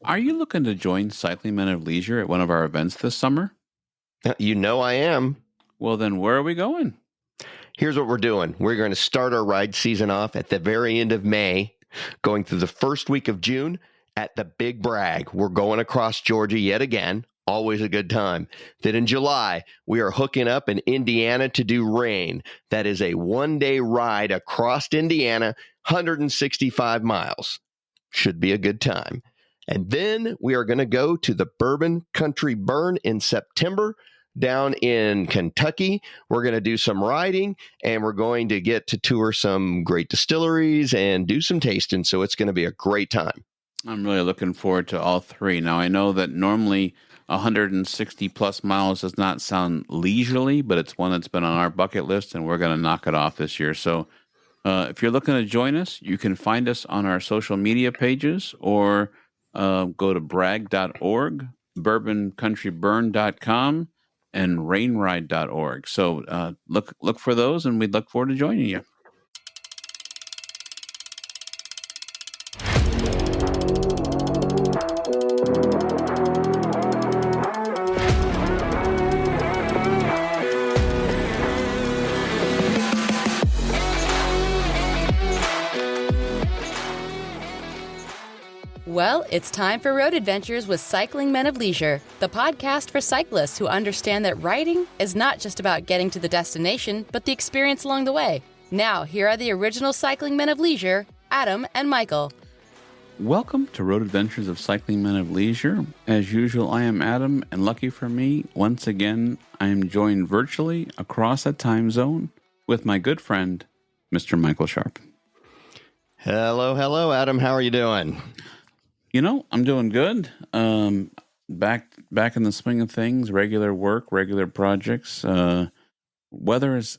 Are you looking to join Cycling Men of Leisure at one of our events this summer? You know I am. Well, then where are we going? Here's what we're doing. We're going to start our ride season off at the very end of May, going through the first week of June at the Big Bragg. We're going across Georgia yet again. Always a good time. Then in July, we are hooking up in Indiana to do Rain. That is a one-day ride across Indiana, 165 miles. Should be a good time. And then we are going to go to the Bourbon Country Burn in September down in Kentucky. We're going to do some riding, and we're going to get to tour some great distilleries and do some tasting. So it's going to be a great time. I'm really looking forward to all three. Now, I know that normally 160 plus miles does not sound leisurely, but it's one that's been on our bucket list, and we're going to knock it off this year. So if you're looking to join us, you can find us on our social media pages or go to bragg.org, bourbonCountryBurn.com, and rainride.org. So look for those, and we'd look forward to joining you. Well, it's time for Road Adventures with Cycling Men of Leisure, the podcast for cyclists who understand that riding is not just about getting to the destination, but the experience along the way. Now, here are the original Cycling Men of Leisure, Adam and Michael. Welcome to Road Adventures of Cycling Men of Leisure. As usual, I am Adam, and lucky for me, once again, I am joined virtually across a time zone with my good friend, Mr. Michael Sharp. Hello, Adam. How are you doing? You know, I'm doing good. Back in the swing of things, regular work, regular projects. Weather is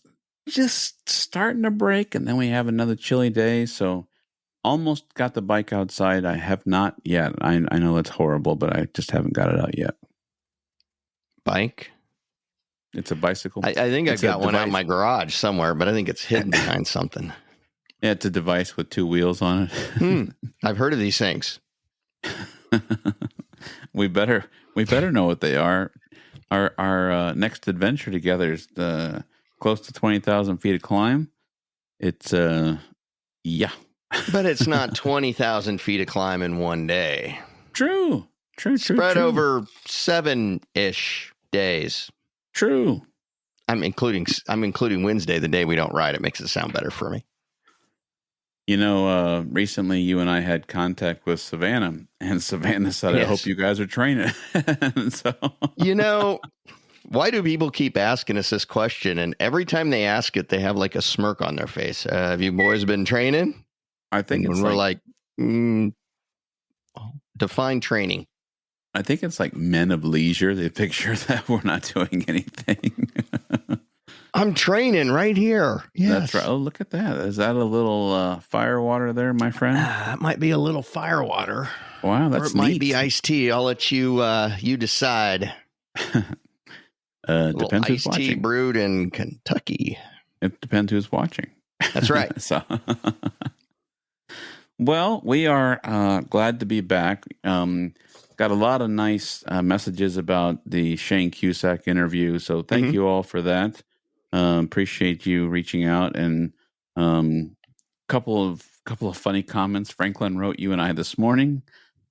just starting to break, and then we have another chilly day. So almost got the bike outside. I have not yet. I know that's horrible, but I just haven't got it out yet. Bike? It's a bicycle. I think I've got one out in my garage somewhere, but I think it's hidden behind something. Yeah, it's a device with two wheels on it. I've heard of these things. We better know what they are. Our next adventure together is close to 20,000 feet of climb. It's yeah, but it's not 20,000 feet of climb in one day. True. Spread over 7-ish days. True. I'm including Wednesday, the day we don't ride. It makes it sound better for me. You know, recently you and I had contact with Savannah, and Savannah said, yes. I hope you guys are training. So, you know, why do people keep asking us this question? And every time they ask it, they have like a smirk on their face. Have you boys been training? I think when we're like, define training. I think it's like men of leisure. They picture that we're not doing anything. I'm training right here. Yes. That's right. Oh, look at that. Is that a little fire water there, my friend? It might be a little fire water. Wow, that's neat. Might be iced tea. I'll let you decide. Depends who's watching. Iced tea brewed in Kentucky. It depends who's watching. That's right. Well, we are glad to be back. Got a lot of nice messages about the Shane Cusack interview, so thank you all for that. Appreciate you reaching out, and couple of funny comments. Franklin wrote you and I this morning.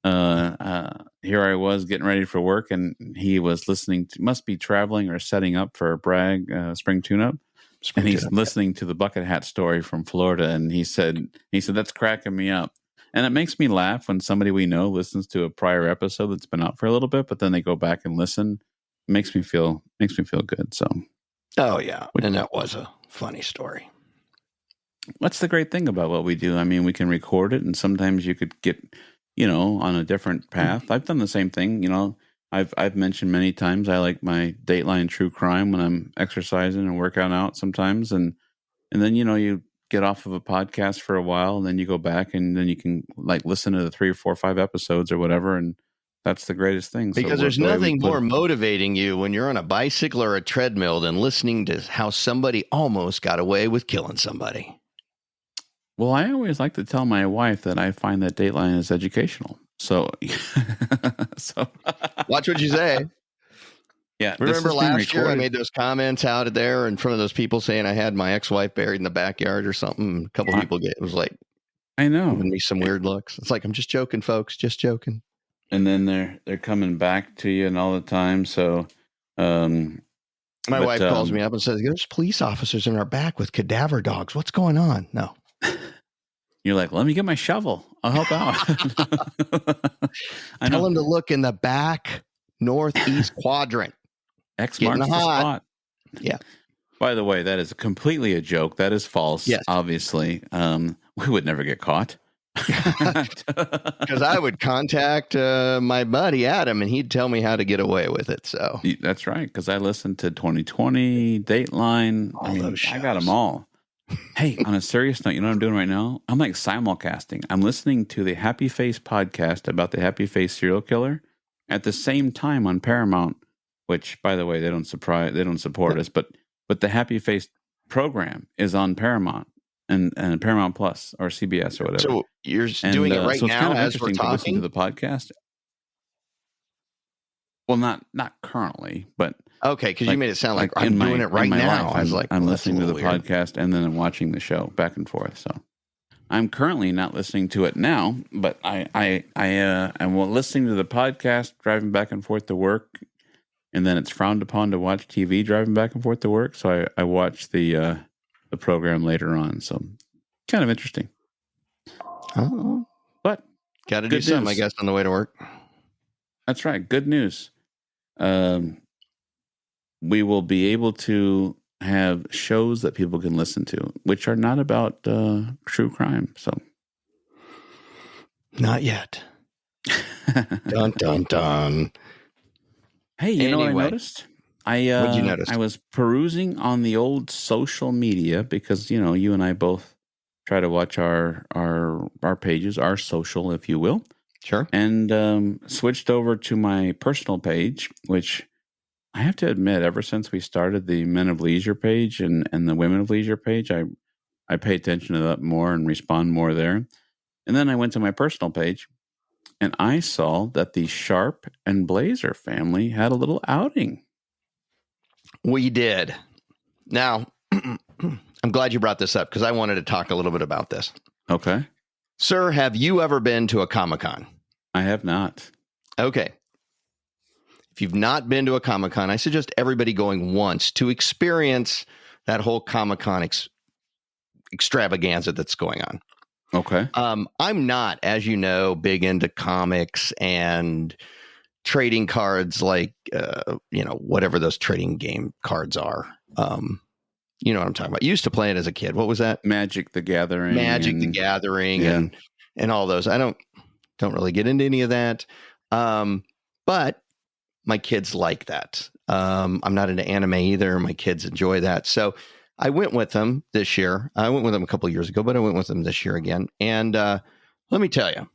Here I was getting ready for work, and he was listening to, must be traveling or setting up for a Bragg spring tune-up. And he's listening to the bucket hat story from Florida, and he said that's cracking me up. And it makes me laugh when somebody we know listens to a prior episode that's been out for a little bit, but then they go back and listen. It makes me feel good. So, oh yeah, and that was a funny story. That's the great thing about what we do. I mean, we can record it, and sometimes you could get, on a different path. I've done the same thing. I've mentioned many times I like my Dateline True Crime when I'm exercising and working out sometimes, and then you get off of a podcast for a while, and then you go back, and then you can listen to the 3 or 4 or 5 episodes or whatever, and that's the greatest thing. Because there's nothing more motivating you when you're on a bicycle or a treadmill than listening to how somebody almost got away with killing somebody. Well, I always like to tell my wife that I find that Dateline is educational. So, so watch what you say. Yeah. Remember last year I made those comments out there in front of those people saying I had my ex-wife buried in the backyard or something. A couple people it was like, I know, giving me some weird looks. It's like, I'm just joking, folks, just joking. And then they're coming back to you and all the time. So, my wife calls me up and says, "There's police officers in our back with cadaver dogs. What's going on?" No. You're like, let me get my shovel. I'll help out. Tell them to look in the back northeast quadrant. X marks the spot. Yeah. By the way, that is completely a joke. That is false. Yes. Obviously. We would never get caught. Because I would contact my buddy Adam and he'd tell me how to get away with it. So that's right. Because I listened to 2020, Dateline. I got them all. Hey, on a serious note, you know what I'm doing right now? I'm like simulcasting. I'm listening to the Happy Face podcast about the Happy Face serial killer at the same time on Paramount, which, by the way, they don't support us, but the Happy Face program is on Paramount and Paramount Plus or CBS or whatever. So you're doing it right now kind of as we're talking. To listen to the podcast. Well, not currently, but okay, because you made it sound like I'm doing it right now. Life, I was like, I'm listening to the podcast and then I'm watching the show back and forth. So I'm currently not listening to it now, but I'm listening to the podcast driving back and forth to work, and then it's frowned upon to watch TV driving back and forth to work. So I watch the program later on. So kind of interesting. Oh, but got to do something, I guess, on the way to work. That's right. Good news. We will be able to have shows that people can listen to, which are not about true crime. So, not yet. Dun dun dun. Hey, you know what I noticed? What'd you notice? I was perusing on the old social media because you and I both try to watch our pages, our social, if you will. Sure. And switched over to my personal page, which I have to admit, ever since we started the Men of Leisure page and the Women of Leisure page, I pay attention to that more and respond more there. And then I went to my personal page and I saw that the Sharp and Blazer family had a little outing. We did. Now, I'm glad you brought this up because I wanted to talk a little bit about this. Okay. Sir, have you ever been to a Comic-Con? I have not. Okay. If you've not been to a Comic-Con, I suggest everybody going once to experience that whole Comic-Con extravaganza that's going on. Okay. I'm not, as you know, big into comics and trading cards like, whatever those trading game cards are. You know what I'm talking about. Used to play it as a kid. What was that? Magic the Gathering. And all those. I don't really get into any of that. But my kids like that. I'm not into anime either. My kids enjoy that. So I went with them this year. I went with them a couple of years ago, but I went with them this year again. And let me tell you,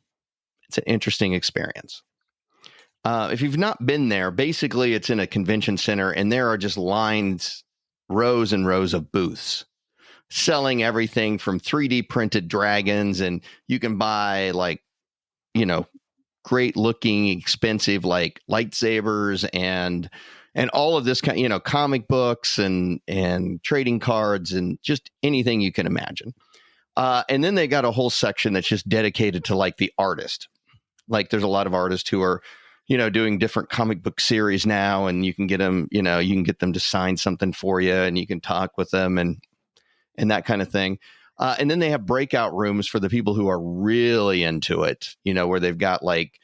it's an interesting experience. If you've not been there, basically it's in a convention center and there are just rows and rows of booths selling everything from 3D printed dragons, and you can buy great looking, expensive like lightsabers and all of this kind, comic books and trading cards and just anything you can imagine. And then they got a whole section that's just dedicated to like the artist. Like there's a lot of artists who are, doing different comic book series now, and you can get them, you can get them to sign something for you and you can talk with them and that kind of thing. And then they have breakout rooms for the people who are really into it, where they've got like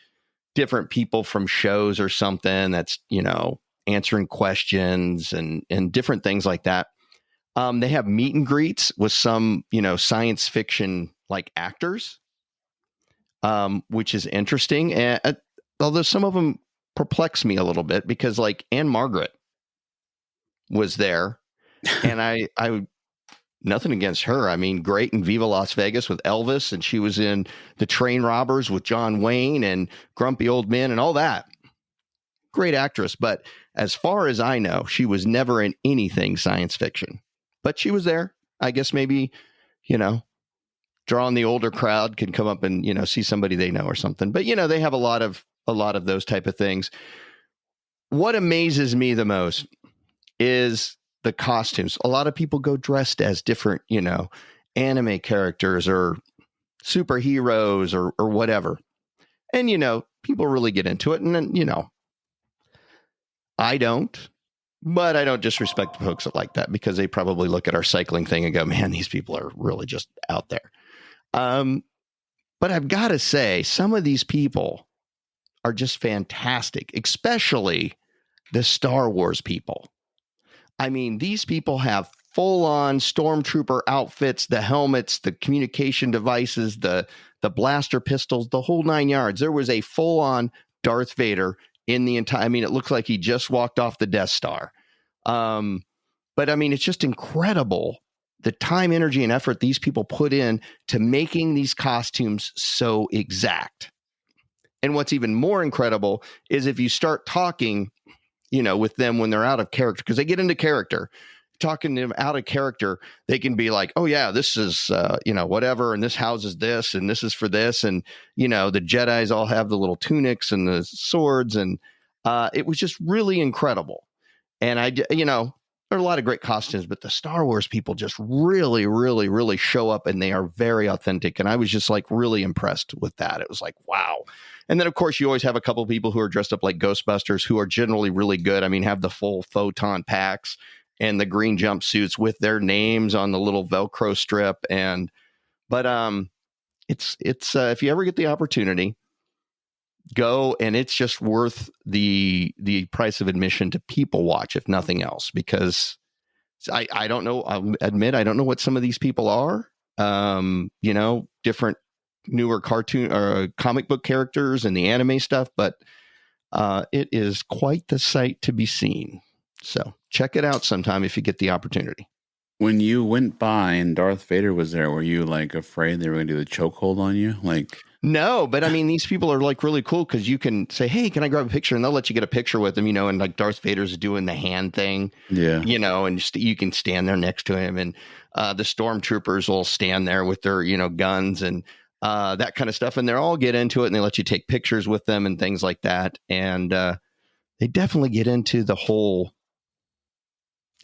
different people from shows or something that's, answering questions and different things like that. They have meet and greets with some, science fiction like actors, which is interesting. And although some of them perplex me a little bit because like Anne Margaret was there and I nothing against her. I mean, great in Viva Las Vegas with Elvis, and she was in The Train Robbers with John Wayne and Grumpy Old Men and all that. Great actress. But as far as I know, she was never in anything science fiction. But she was there. I guess maybe, drawing the older crowd can come up and, see somebody they know or something. But, they have a lot of those type of things. What amazes me the most is the costumes. A lot of people go dressed as different, anime characters or superheroes or whatever. And, people really get into it. And then, I don't. But I don't disrespect the folks that like that, because they probably look at our cycling thing and go, man, these people are really just out there. But I've got to say, some of these people are just fantastic, especially the Star Wars people. I mean, these people have full-on stormtrooper outfits, the helmets, the communication devices, the blaster pistols, the whole 9 yards. There was a full-on Darth Vader in the entire, it looks like he just walked off the Death Star. But it's just incredible the time, energy, and effort these people put in to making these costumes so exact. And what's even more incredible is if you start talking, with them when they're out of character, because they get into character. Talking to them out of character, they can be like, oh yeah, this is, whatever. And this houses this, and this is for this. And, the Jedis all have the little tunics and the swords. And it was just really incredible. And there are a lot of great costumes, but the Star Wars people just really, really, really show up, and they are very authentic. And I was just like really impressed with that. It was like, wow. And then of course you always have a couple of people who are dressed up like Ghostbusters, who are generally really good. Have the full photon packs and the green jumpsuits with their names on the little Velcro strip. But it's if you ever get the opportunity, go, and it's just worth the price of admission to people watch, if nothing else, because I don't know. I'll admit, I don't know what some of these people are. Different newer cartoon or comic book characters and the anime stuff, but it is quite the sight to be seen. So check it out sometime if you get the opportunity. When you went by and Darth Vader was there, were you like afraid they were going to do the chokehold on you? No, but these people are like really cool, because you can say, hey, can I grab a picture? And they'll let you get a picture with them, and like Darth Vader's doing the hand thing, and just, you can stand there next to him, and the stormtroopers will stand there with their, guns and that kind of stuff. And they'll all get into it, and they let you take pictures with them and things like that. And they definitely get into the whole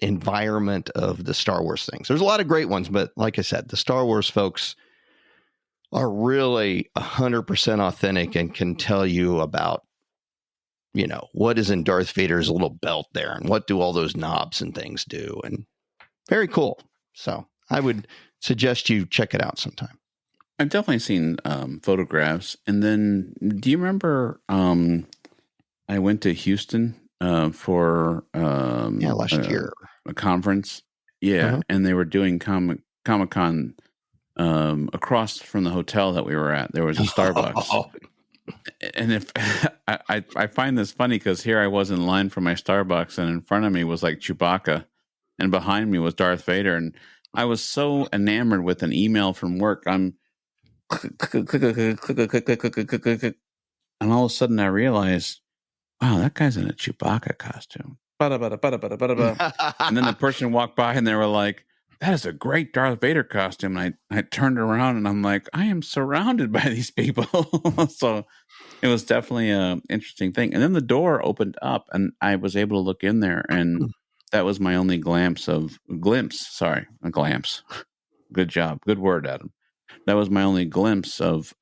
environment of the Star Wars things. There's a lot of great ones, but like I said, the Star Wars folks are really 100% authentic and can tell you about, what is in Darth Vader's little belt there, and what do all those knobs and things do, and very cool. So I would suggest you check it out sometime. I've definitely seen photographs. And then, do you remember I went to Houston for last year, a conference. Yeah, and they were doing Comic-Con across from the hotel that we were at. There was a Starbucks. And if I find this funny, because here I was in line for my Starbucks, and in front of me was like Chewbacca, and behind me was Darth Vader, and I was so enamored with an email from work. I'm click, and all of a sudden I realized, wow, that guy's in a Chewbacca costume. And then the person walked by, and they were like, that is a great Darth Vader costume. And I turned around, and I'm like, I am surrounded by these people. So it was definitely an interesting thing. And then the door opened up, and I was able to look in there, and that was my only glimpse. Good job. Good word, Adam. That was my only glimpse of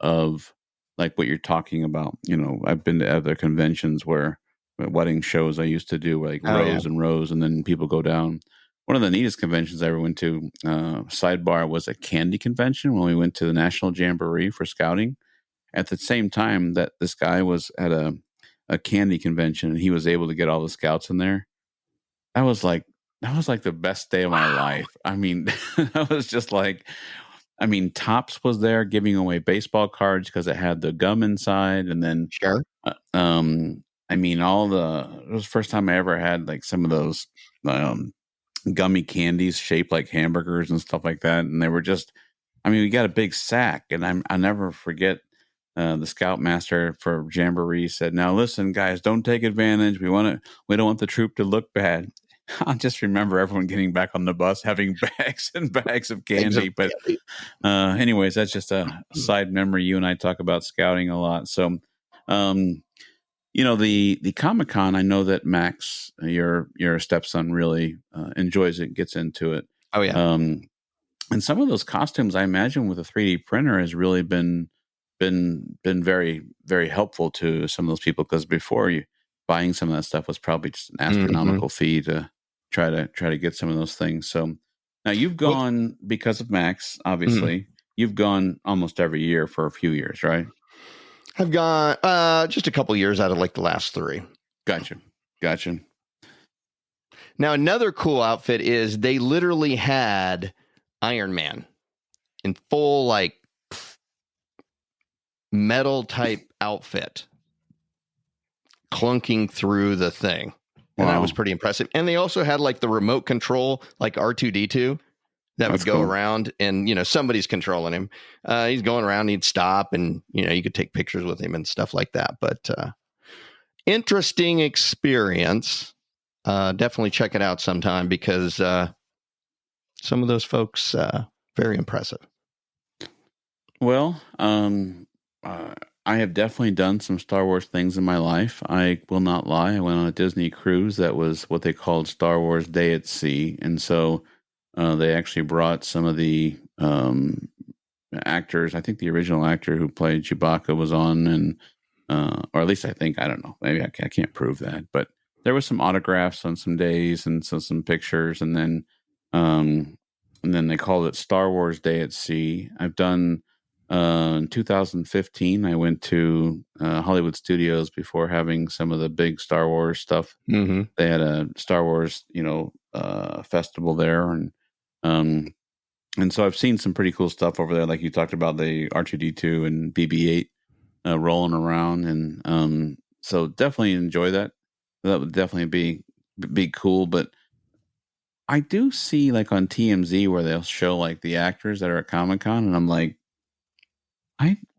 like what you're talking about. I've been to other conventions where wedding shows I used to do, like rows and rows, and then people go down. One of the neatest conventions I ever went to, sidebar, was a candy convention when we went to the National Jamboree for scouting. At the same time that this guy was at a candy convention, and he was able to get all the scouts in there. That was like the best day of my life. I was just like, Topps was there giving away baseball cards because it had the gum inside, and then sure. It was the first time I ever had like some of those gummy candies shaped like hamburgers and stuff like that, and they were just, we got a big sack, and I'll never forget. The scoutmaster for Jamboree said, "Now listen, guys, don't take advantage. We don't want the troop to look bad." I just remember everyone getting back on the bus having bags and bags of candy. But anyways, that's just a side memory. You and I talk about scouting a lot. So, the Comic-Con, I know that Max, your stepson, really enjoys it, gets into it. Oh, yeah. And some of those costumes, I imagine, with a 3D printer has really been very, very helpful to some of those people, because before, buying some of that stuff was probably just an astronomical fee to try to get some of those things. So now you've gone, because of Max, obviously, you've gone almost every year for a few years, right? I've gone just a couple years out of like the last 3. Gotcha. Now, another cool outfit is they literally had Iron Man in full like metal type outfit clunking through the thing. And that was pretty impressive. And they also had like the remote control, like R2-D2, that would go around, and, somebody's controlling him. He's going around, he'd stop, and, you could take pictures with him and stuff like that. But interesting experience. Definitely check it out sometime, because some of those folks, very impressive. Well, I have definitely done some Star Wars things in my life. I will not lie. I went on a Disney cruise that was what they called Star Wars Day at Sea. And so they actually brought some of the actors. I think the original actor who played Chewbacca was on, and or at least I think, I don't know. Maybe I can't prove that. But there was some autographs on some days, and so some pictures. And then they called it Star Wars Day at Sea. I've done... in 2015, I went to Hollywood Studios before having some of the big Star Wars stuff. They had a Star Wars, festival there, and so I've seen some pretty cool stuff over there. Like you talked about, the R2-D2 and BB-8 rolling around, and so definitely enjoy that. That would definitely be cool. But I do see, like, on TMZ where they'll show like the actors that are at Comic-Con, and I'm like,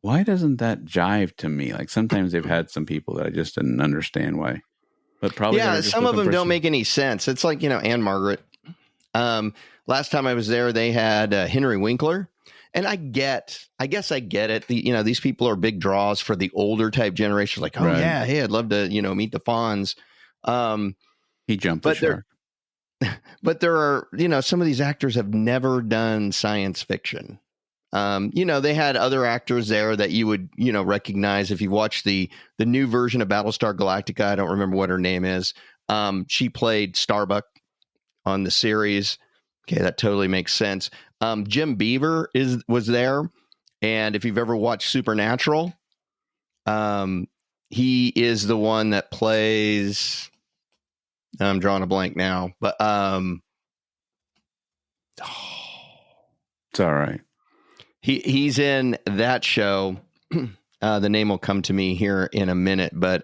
why doesn't that jive to me? Like, sometimes they've had some people that I just didn't understand why. But probably some of them don't make any sense. It's like, Anne Margaret. Last time I was there, they had Henry Winkler, and I guess I get it. These people are big draws for the older type generation. Like, yeah, hey, I'd love to meet the Fonz. He jumped the shark. But there are some of these actors have never done science fiction. They had other actors there that you would, recognize if you watch the new version of Battlestar Galactica. I don't remember what her name is. She played Starbuck on the series. Okay, that totally makes sense. Jim Beaver was there, and if you've ever watched Supernatural, he is the one that plays. I'm drawing a blank now, but it's all right. He's in that show. The name will come to me here in a minute, but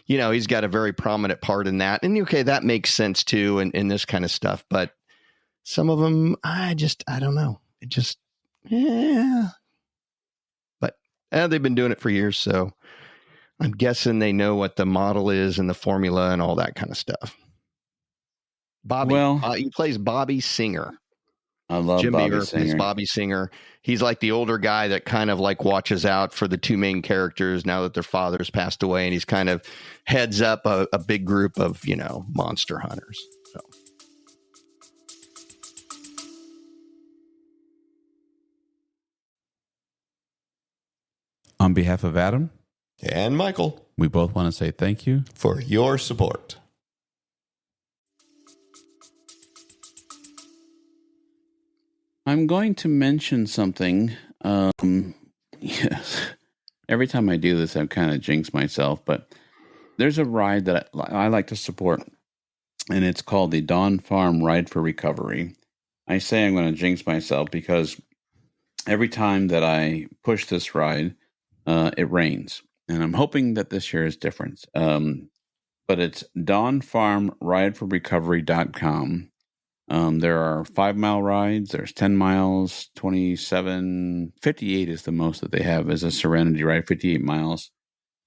he's got a very prominent part in that. And okay, that makes sense too, in this kind of stuff. But some of them, I don't know. It just, yeah. But they've been doing it for years, so I'm guessing they know what the model is and the formula and all that kind of stuff. Bobby, he plays Bobby Singer. I love Jim Bobby Beaver Singer. is Bobby Singer. He's like the older guy that kind of like watches out for the two main characters now that their father's passed away, and he's kind of heads up a big group of, monster hunters. So. On behalf of Adam and Michael, we both want to say thank you for your support. I'm going to mention something. Yes. Every time I do this, I kind of jinx myself, but there's a ride that I like to support, and it's called the Dawn Farm Ride for Recovery. I say I'm going to jinx myself because every time that I push this ride, it rains, and I'm hoping that this year is different. But it's dawnfarmrideforrecovery.com. There are 5-mile rides. There's 10 miles, 27, 58 is the most that they have as a Serenity ride, 58 miles.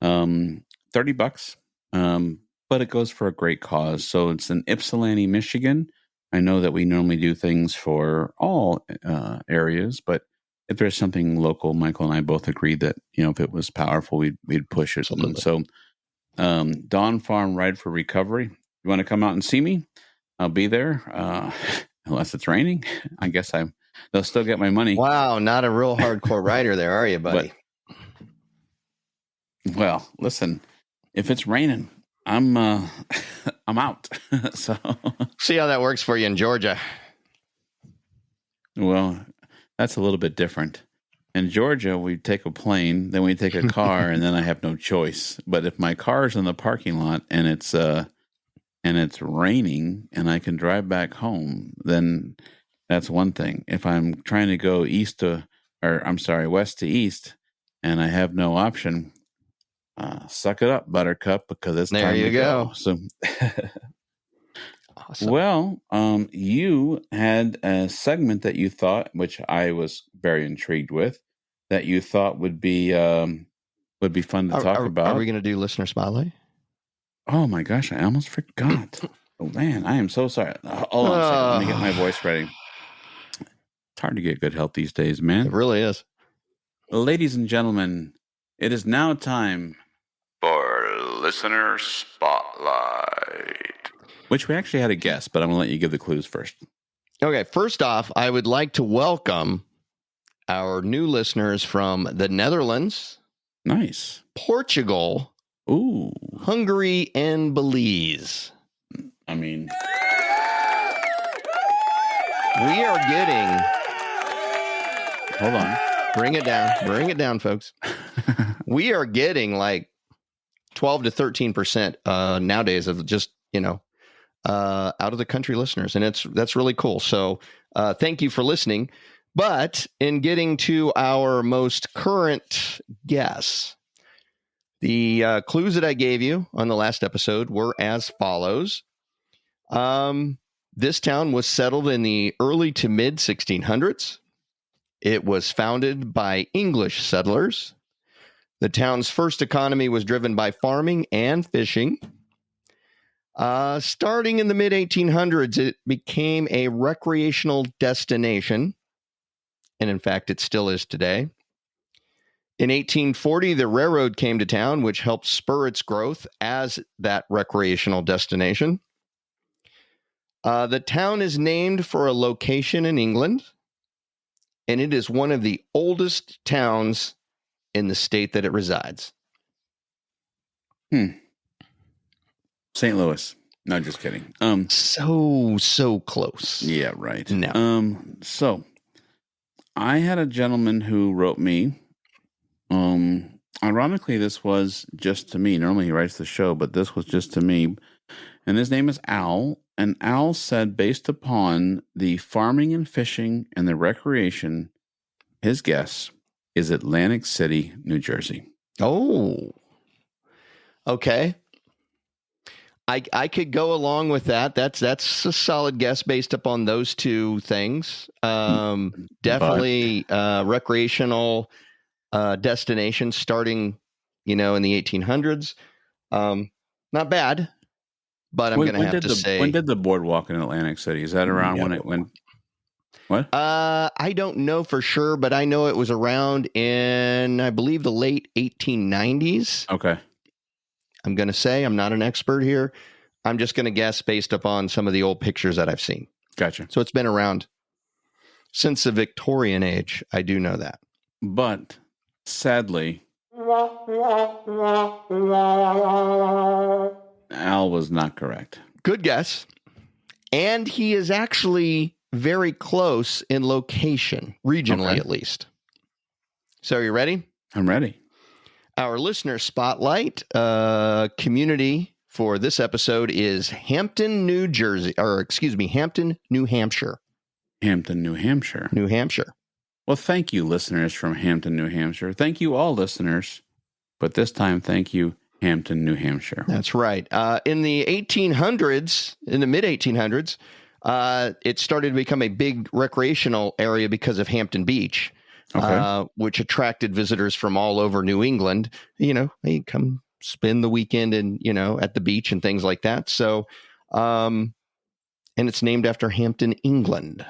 $30. but it goes for a great cause. So it's in Ypsilanti, Michigan. I know that we normally do things for all areas, but if there's something local, Michael and I both agreed that, if it was powerful, we'd push it. And so Dawn Farm Ride for Recovery. You want to come out and see me? I'll be there. Unless it's raining, I guess they'll still get my money. Wow, not a real hardcore rider there, are you, buddy? Well, listen, if it's raining, I'm out. So see how that works for you in Georgia. Well, that's a little bit different. In Georgia, we take a plane, then we take a car, and then I have no choice. But if my car's in the parking lot and it's raining and I can drive back home, then that's one thing. If I'm trying to go west to east, and I have no option, suck it up, Buttercup, because it's there time you to go. So, awesome. Well, you had a segment that you thought, which I was very intrigued with, that you thought would be fun to talk about. Are we going to do listener spotlight? Oh my gosh, I almost forgot. Oh man, I am so sorry. Hold on a second. Let me get my voice ready. It's hard to get good health these days, man. It really is. Ladies and gentlemen, it is now time for Listener Spotlight, which we actually had a guess, but I'm going to let you give the clues first. Okay, first off, I would like to welcome our new listeners from the Netherlands, Nice, Portugal, ooh, Hungary, and Belize. I mean, we are getting... Hold on. Bring it down, folks. We are getting like 12 to 13% nowadays of just, out of the country listeners. And that's really cool. So thank you for listening. But in getting to our most current guess, the clues that I gave you on the last episode were as follows. This town was settled in the early to mid 1600s. It was founded by English settlers. The town's first economy was driven by farming and fishing. Starting in the mid-1800s, it became a recreational destination. And in fact, it still is today. In 1840, the railroad came to town, which helped spur its growth as that recreational destination. The town is named for a location in England, and it is one of the oldest towns in the state that it resides. St. Louis. No, just kidding. So close. Yeah, right. No. So I had a gentleman who wrote me. Ironically, this was just to me. Normally he writes the show, but this was just to me. And his name is Al. And Al said, based upon the farming and fishing and the recreation, his guess is Atlantic City, New Jersey. Oh, okay. I could go along with that. That's a solid guess based upon those two things. Definitely recreational destination starting, in the 1800s. Not bad, but I'm going to have to say. When did the boardwalk in Atlantic City? Is that around when it went? What? I don't know for sure, but I know it was around in, I believe, the late 1890s. Okay. I'm going to say, I'm not an expert here. I'm just going to guess based upon some of the old pictures that I've seen. Gotcha. So it's been around since the Victorian age. I do know that. But sadly, Al was not correct. Good guess. And he is actually very close in location, regionally at least. So are you ready? I'm ready. Our listener spotlight community for this episode is Hampton, New Hampshire. Hampton, New Hampshire. New Hampshire. Well, thank you, listeners from Hampton, New Hampshire. Thank you, all listeners. But this time, thank you, Hampton, New Hampshire. That's right. In the 1800s, in the mid-1800s, it started to become a big recreational area because of Hampton Beach. Which attracted visitors from all over New England. They come spend the weekend and, at the beach and things like that. So, and it's named after Hampton, England,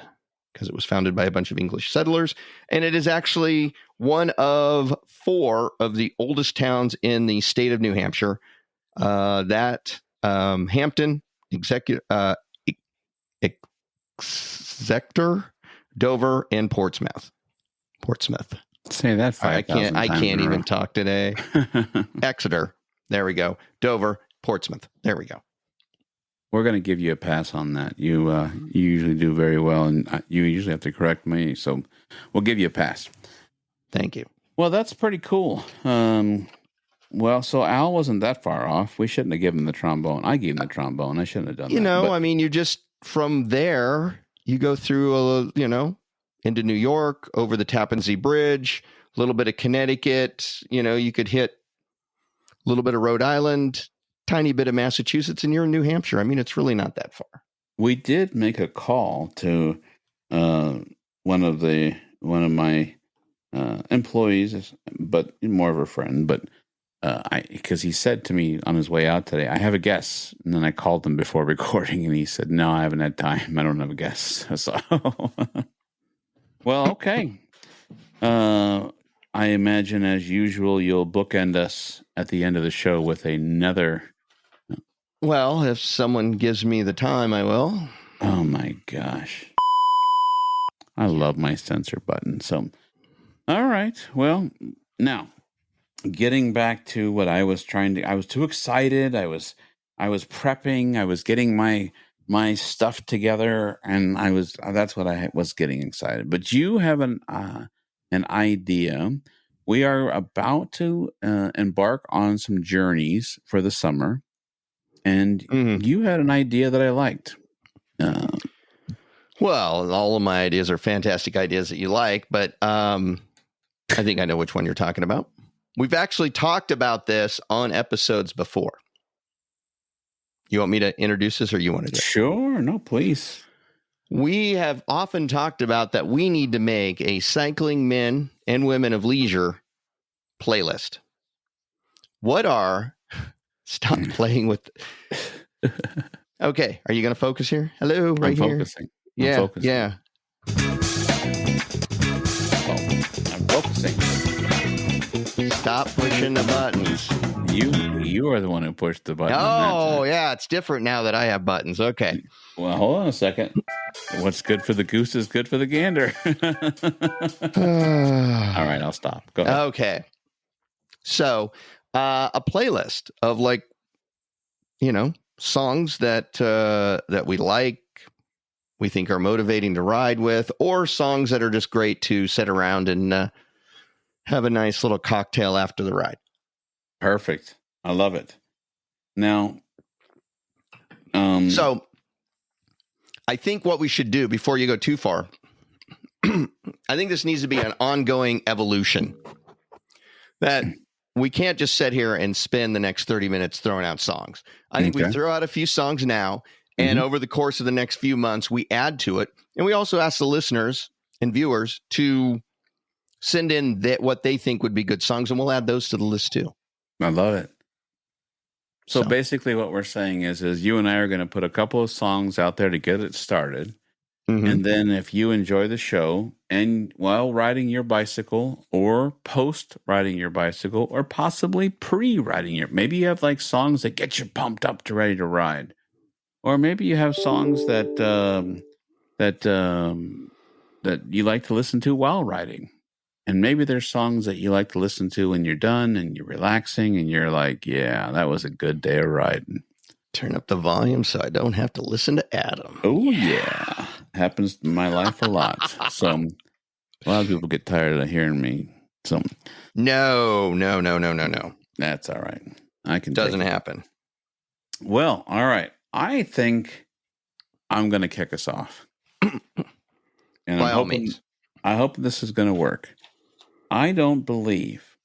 because it was founded by a bunch of English settlers. And it is actually one of 4 of the oldest towns in the state of New Hampshire. Hampton, Exeter, Dover, and Portsmouth. Say that 5,000 I can't even talk today. Exeter. There we go. Dover, Portsmouth. There we go. We're going to give you a pass on that. You usually do very well, and you usually have to correct me, so we'll give you a pass. Thank you. Well, that's pretty cool. Well, so Al wasn't that far off. We shouldn't have given him the trombone. I gave him the trombone. I shouldn't have done that. You just, from there, you go through, into New York, over the Tappan Zee Bridge, a little bit of Connecticut. You could hit a little bit of Rhode Island, tiny bit of Massachusetts, and you're in New Hampshire. I mean, it's really not that far. We did make a call to one of my employees, but more of a friend, but because he said to me on his way out today, I have a guess. And then I called him before recording and he said, no, I haven't had time. I don't have a guess. So, well, okay. I imagine as usual, you'll bookend us at the end of the show with another. Well, if someone gives me the time, I will. Oh my gosh. I love my censor button. So, all right. Well, now, getting back to what I was I was too excited. I was prepping. I was getting my stuff together, and that's what I was getting excited. But you have an idea. We are about to embark on some journeys for the summer, and you had an idea that I liked. Well, all of my ideas are fantastic ideas that you like, but I think I know which one you're talking about. We've actually talked about this on episodes before. You want me to introduce this or you want to do it? Sure. No, please. We have often talked about that we need to make a cycling men and women of leisure playlist. Stop playing with. Okay. Are you going to focus here? Hello, right here. Focusing. Yeah. Focusing. Yeah. I'm focusing. Stop pushing the buttons. You are the one who pushed the button. Oh, yeah. It's different now that I have buttons. Okay. Well, hold on a second. What's good for the goose is good for the gander. All right, I'll stop. Go ahead. Okay. So, a playlist of songs that we like, we think are motivating to ride with, or songs that are just great to sit around and have a nice little cocktail after the ride. Perfect. I love it. Now, so I think what we should do before you go too far, I think this needs to be an ongoing evolution. That we can't just sit here and spend the next 30 minutes throwing out songs. I think we throw out a few songs now, and over the course of the next few months, we add to it. And we also ask the listeners and viewers to send in what they think would be good songs, and we'll add those to the list too. I love it. So basically what we're saying is you and I are going to put a couple of songs out there to get it started. And then if you enjoy the show and while riding your bicycle or post riding your bicycle or possibly pre-riding maybe you have like songs that get you pumped up to ready to ride. Or maybe you have songs that you like to listen to while riding. And maybe there's songs that you like to listen to when you're done and you're relaxing and you're like, yeah, that was a good day of riding. Turn up the volume so I don't have to listen to Adam. Oh, yeah. Happens in my life a lot. So a lot of people get tired of hearing me. So No. That's all right. Doesn't happen. Well, all right. I think I'm going to kick us off. And By all means. I hope this is going to work. I don't believe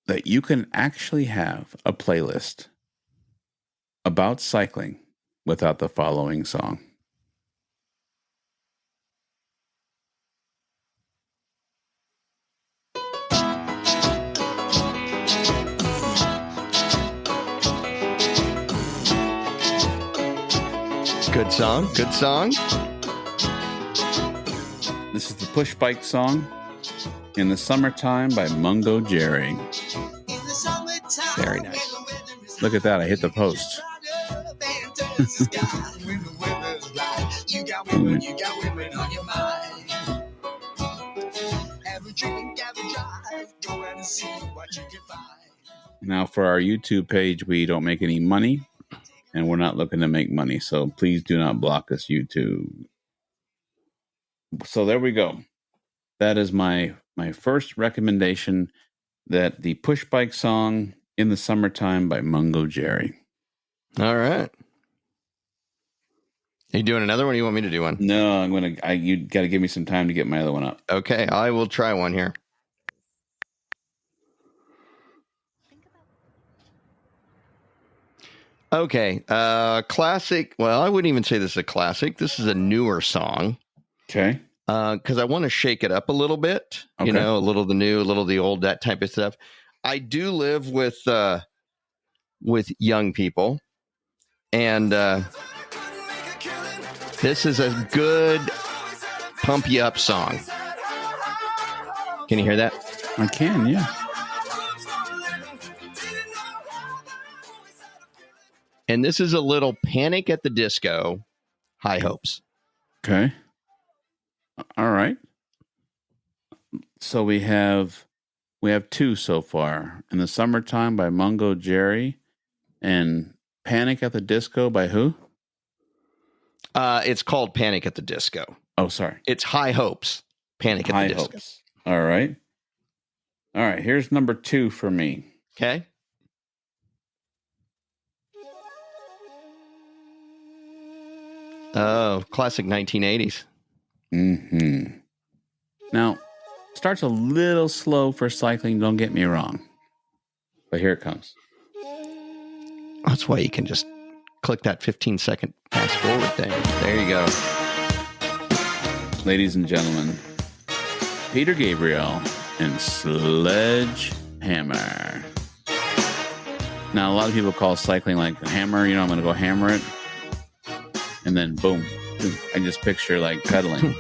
that you can actually have a playlist about cycling without the following song. Good song. Good song. This is the Push Bike song, In the Summertime by Mungo Jerry. Very nice. Look at that. I hit the post. Now, for our YouTube page, we don't make any money, and we're not looking to make money. So please do not block us, YouTube. So there we go. That is my first recommendation, that the Push Bike song, In the Summertime by Mungo Jerry. All right. Are you doing another one, or you want me to do one? No, you got to give me some time to get my other one up. Okay, I will try one here. Okay, classic. Well, I wouldn't even say this is a classic. This is a newer song. Okay. Because I want to shake it up a little bit. Okay. You know, a little of the new, a little of the old, that type of stuff. I do live with young people, and this is a good pump you up song. Can you hear that? I can, yeah. And this is a little Panic at the Disco, High Hopes. Okay. All right. So we have two so far. In the Summertime by Mungo Jerry, and Panic at the Disco by who? It's called Panic at the Disco. Oh, sorry. It's High Hopes. Panic at High the Disco. Hopes. All right. All right. Here's number 2 for me. Okay. Oh, classic 1980s. Mm-hmm. Now, starts a little slow for cycling, don't get me wrong. But here it comes. That's why you can just click that 15-second fast forward thing. There you go. Ladies and gentlemen, Peter Gabriel and Sledgehammer. Now, a lot of people call cycling like hammer. You know, I'm going to go hammer it. And then boom. I just picture like pedaling.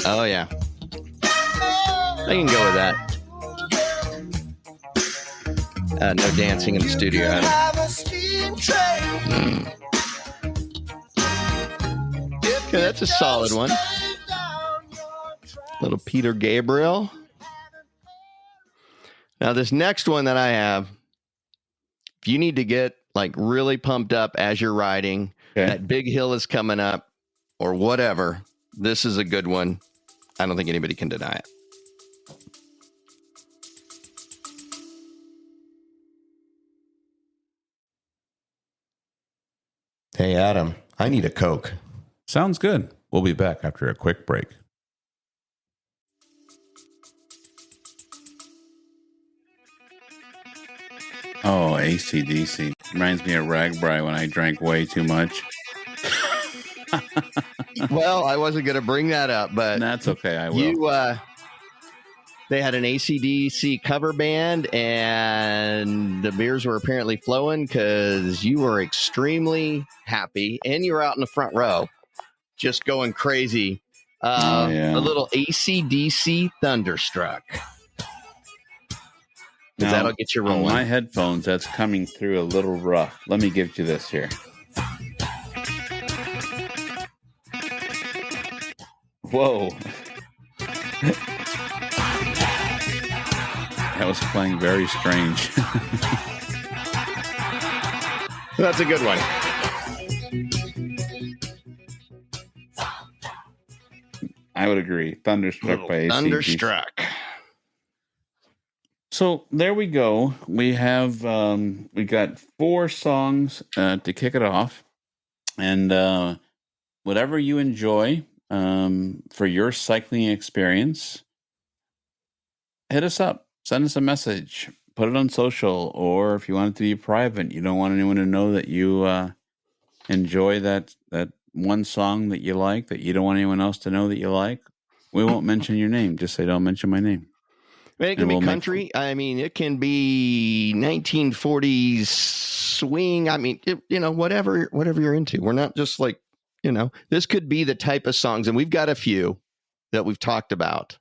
Oh, yeah. I can go with that. No dancing in the studio. Okay, that's a solid one. Little Peter Gabriel. Now, this next one that I have, if you need to get like really pumped up as you're riding, okay, that big hill is coming up or whatever, this is a good one. I don't think anybody can deny it. Hey, Adam, I need a Coke. Sounds good. We'll be back after a quick break. Oh, AC/DC. Reminds me of Ragbri when I drank way too much. Well, I wasn't going to bring that up, but that's okay. I will. They had an AC/DC cover band, and the beers were apparently flowing because you were extremely happy, and you were out in the front row, just going crazy. A little AC/DC Thunderstruck. Now, that'll get you rolling. On my headphones, that's coming through a little rough. Let me give you this here. Whoa. That was playing very strange. That's a good one. I would agree. Thunderstruck by AC/DC. Thunderstruck. So there we go. We have we got 4 songs to kick it off, and whatever you enjoy for your cycling experience, hit us up. Send us a message. Put it on social, or if you want it to be private, you don't want anyone to know that you enjoy that one song that you like, that you don't want anyone else to know that you like, we won't mention your name. Just say, don't mention my name. I mean, it can be country. I mean, it can be 1940s swing. I mean, whatever you're into. We're not just like, this could be the type of songs, and we've got a few that we've talked about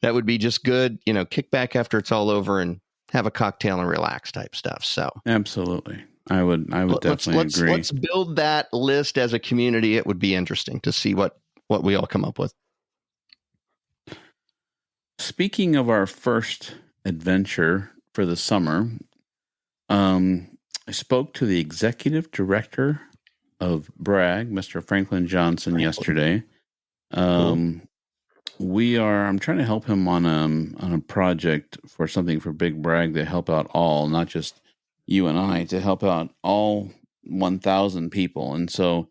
that would be just good, kick back after it's all over and have a cocktail and relax type stuff. So absolutely. I would definitely agree. Let's build that list as a community. It would be interesting to see what we all come up with. Speaking of our first adventure for the summer, I spoke to the executive director of Bragg, Mr. Franklin Johnson, yesterday. I'm trying to help him on a project for something for Big Bragg to help out all, not just you and I, to help out all 1,000 people. And so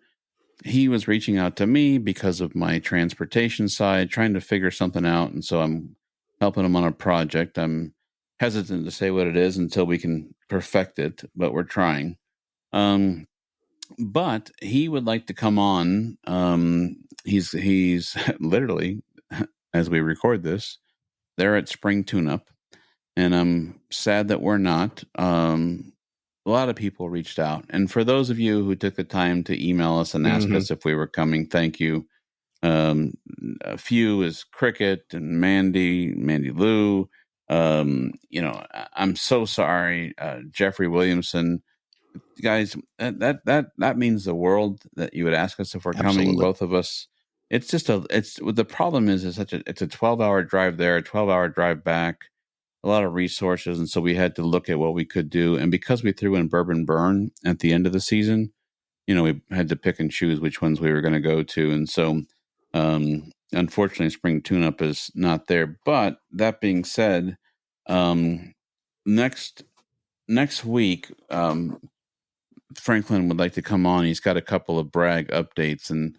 he was reaching out to me because of my transportation side, trying to figure something out. And so I'm helping him on a project. I'm hesitant to say what it is until we can perfect it, but we're trying. But he would like to come on. He's literally, as we record this, they're at Spring Tune-Up, and I'm sad that we're not. A lot of people reached out, and for those of you who took the time to email us and ask us if we were coming, thank you. A few is Cricket and Mandy Lou. I'm so sorry, Jeffrey Williamson. Guys, that means the world that you would ask us if we're coming, both of us. It's just the problem is it's a 12-hour drive there, a 12-hour drive back, a lot of resources, and so we had to look at what we could do. And because we threw in Bourbon Burn at the end of the season, we had to pick and choose which ones we were going to go to, and so unfortunately, Spring Tune-Up is not there. But that being said, next week, Franklin would like to come on. He's got a couple of Bragg updates, and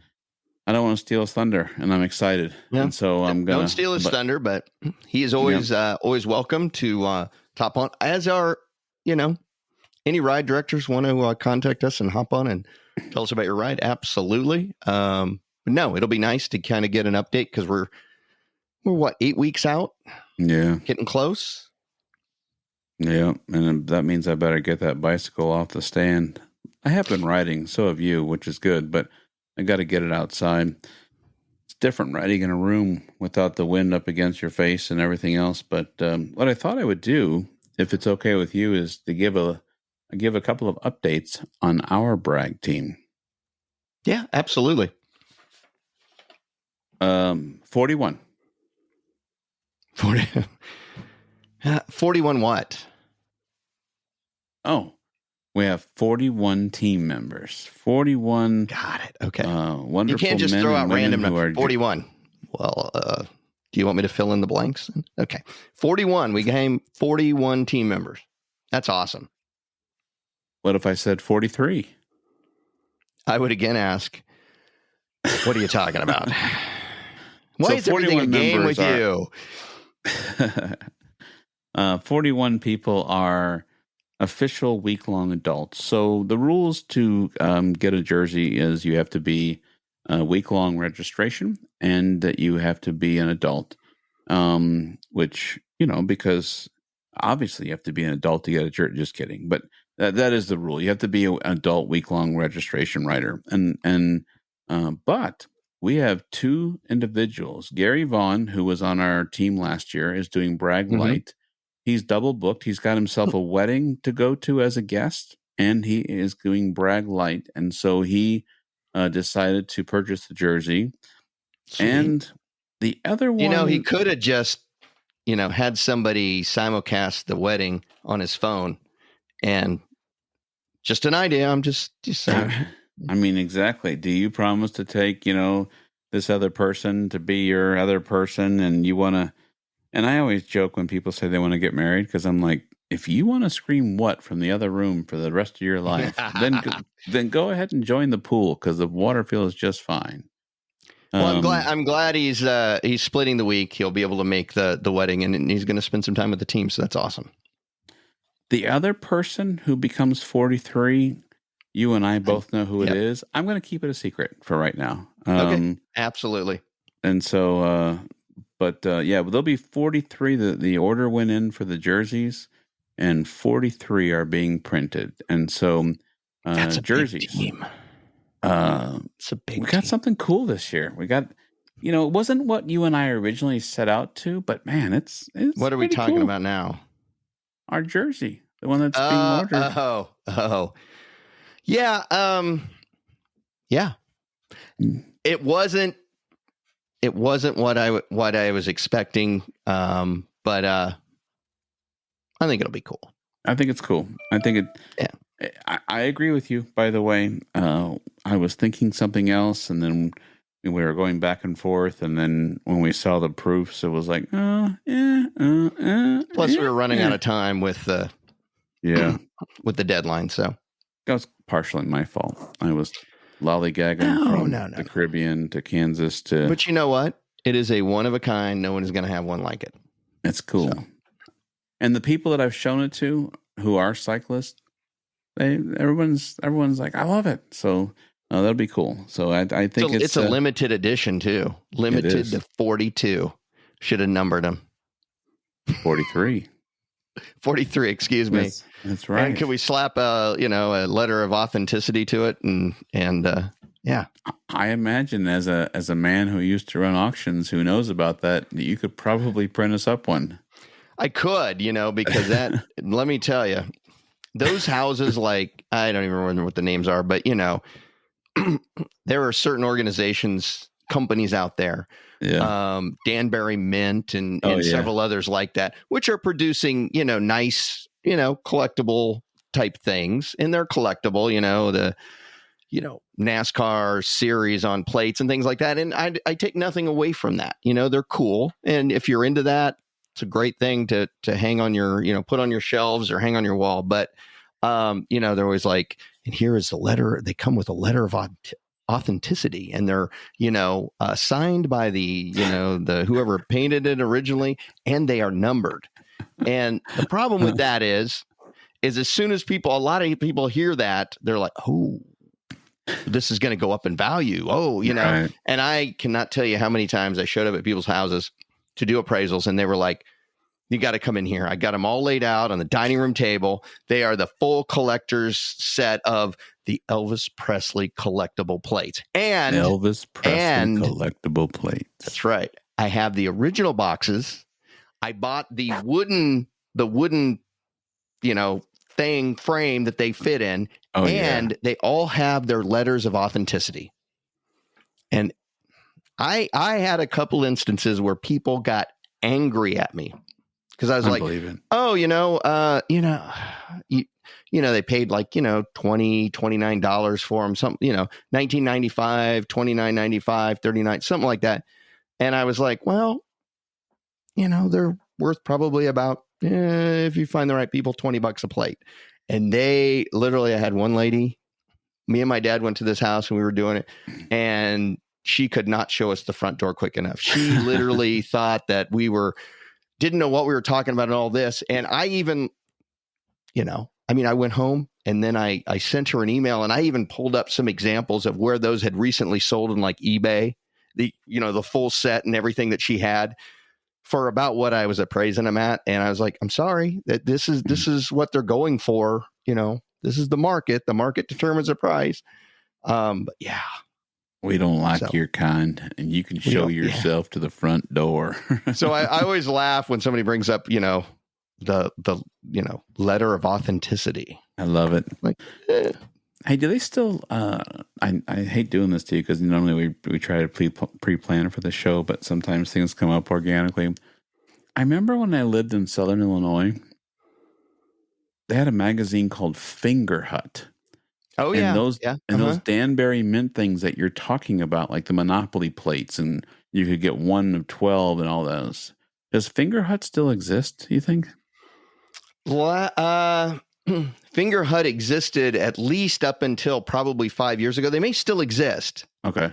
I don't want to steal his thunder, and I'm excited. Yeah. And so I'm going to... Don't steal his thunder, but he is always always welcome to top on. As are, any ride directors want to contact us and hop on and tell us about your ride, absolutely. No, it'll be nice to kind of get an update because we're 8 weeks out? Yeah. Getting close? Yeah, and that means I better get that bicycle off the stand. I have been riding, so have you, which is good, but I got to get it outside. It's different riding in a room without the wind up against your face and everything else. But what I thought I would do, if it's okay with you, is to give a couple of updates on our Bragg team. Yeah, absolutely. 41. 41 what? Oh, we have 41 team members. 41. Got it. Okay. Wonderful. You can't just men throw and out women random 41. Well, do you want me to fill in the blanks? Okay. 41. We came 41 team members. That's awesome. What if I said 43? I would again ask, what are you talking about? Why So is everything a game with you? 41 people are official week-long adults. So the rules to get a jersey is you have to be a week-long registration and that you have to be an adult, which, because obviously you have to be an adult to get a jersey. Just kidding. But that is the rule. You have to be an adult week-long registration rider. But we have two individuals. Gary Vaughn, who was on our team last year, is doing Bragg Light. He's double booked. He's got himself a wedding to go to as a guest, and he is doing Bragg Light. And so he decided to purchase the jersey. Sweet. And the other one... he could have just, had somebody simulcast the wedding on his phone. And just an idea. I'm just saying. I mean, exactly. Do you promise to take, this other person to be your other person, and you want to... And I always joke when people say they want to get married, because I'm like, if you want to scream "what" from the other room for the rest of your life, then go ahead and join the pool, because the water feels just fine. Well, I'm glad he's splitting the week. He'll be able to make the wedding, and he's going to spend some time with the team. So that's awesome. The other person who becomes 43, you and I both know who it is. I'm going to keep it a secret for right now. Okay, absolutely. And so, there'll be 43. The order went in for the jerseys. and 43 are being printed. And so That's a jerseys. big team. It's a big We got team. something cool this year. We got, it wasn't what you and I originally set out to, but man, it's What are we pretty talking cool. about now? Our jersey, the one that's being ordered. Yeah. Yeah. It wasn't what I was expecting. But I think it'll be cool. I think it's cool. I think it. Yeah. I agree with you. By the way, I was thinking something else, and then we were going back and forth, and then when we saw the proofs, it was like, Plus, we were running out of time with the with the deadline. So that was partially my fault. I was lollygagging from the Caribbean to Kansas to. But you know what? It is a one of a kind. No one is going to have one like it. It's cool. So. And the people that I've shown it to who are cyclists, everyone's like, I love it. So that'll be cool. So I think it's a limited edition too. Limited to 42. Should have numbered them. 43. 43, excuse me. That's right. And can we slap a letter of authenticity to it? And yeah. I imagine as a man who used to run auctions, who knows about that, you could probably print us up one. I could, because let me tell you, those houses, like, I don't even remember what the names are, but there are certain organizations, companies out there, Danbury Mint and several others like that, which are producing, nice, collectible type things, and they're collectible, the NASCAR series on plates and things like that. And I take nothing away from that. They're cool. And if you're into that, it's a great thing to hang on your, put on your shelves or hang on your wall. But, they're always like, and here is the letter. They come with a letter of authenticity, and they're, signed by the whoever painted it originally, and they are numbered. And the problem with that is as soon as a lot of people hear that, they're like, oh, this is going to go up in value. Oh, Right. And I cannot tell you how many times I showed up at people's houses to do appraisals, and they were like, you got to come in here. I got them all laid out on the dining room table. They are the full collector's set of the Elvis Presley collectible plates. And Elvis Presley collectible plates. That's right. I have the original boxes. I bought the wooden, frame that they fit in. Oh, and they all have their letters of authenticity. And I had a couple instances where people got angry at me because I was like, oh, they paid like, $20, $29 for them, something, $19.95, $29.95, $39, something like that. And I was like, well, they're worth probably about, if you find the right people, $20 a plate. And they literally, I had one lady, me and my dad went to this house and we were doing it, and she could not show us the front door quick enough. She literally thought that didn't know what we were talking about and all this. And I even, I went home and then I sent her an email, and I even pulled up some examples of where those had recently sold on like eBay, the full set and everything that she had for about what I was appraising them at. And I was like, I'm sorry that this is what they're going for. This is the market. The market determines the price. But yeah. We don't like your kind, and you can show yourself to the front door. So I always laugh when somebody brings up, the letter of authenticity. I love it. Like, hey, do they still? I hate doing this to you because normally we try to pre-plan for the show, but sometimes things come up organically. I remember when I lived in Southern Illinois, they had a magazine called Finger Hut. Oh, and yeah. Those Danbury Mint things that you're talking about, like the Monopoly plates, and you could get 1 of 12 and all those. Does Finger Hut still exist, you think? Well, Finger Hut existed at least up until probably 5 years ago. They may still exist. Okay.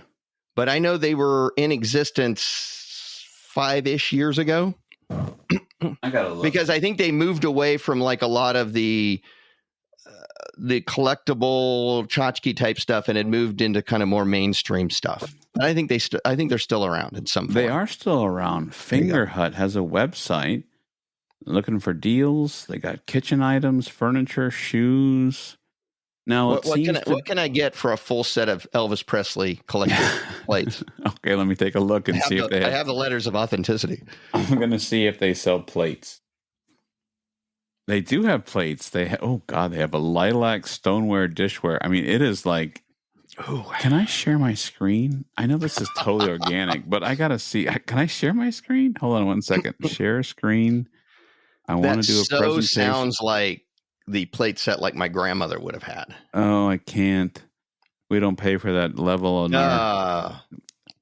But I know they were in existence 5-ish years ago. I gotta look. Because I think they moved away from like a lot of the collectible tchotchke type stuff and had moved into kind of more mainstream stuff. But I think they're still around in some form. They are still around. Finger Hut has a website looking for deals. They got kitchen items, furniture, shoes. Now, what can I get for a full set of Elvis Presley collector plates? Okay, let me take a look and see if they have. I have the letters of authenticity. I'm going to see if they sell plates. They do have plates. They have a lilac stoneware dishware. I mean, it is like, can I share my screen? I know this is totally organic, but I got to see. Can I share my screen? Hold on 1 second. Share screen. I want to do a presentation. Sounds like the plate set like my grandmother would have had. Oh, I can't. We don't pay for that level on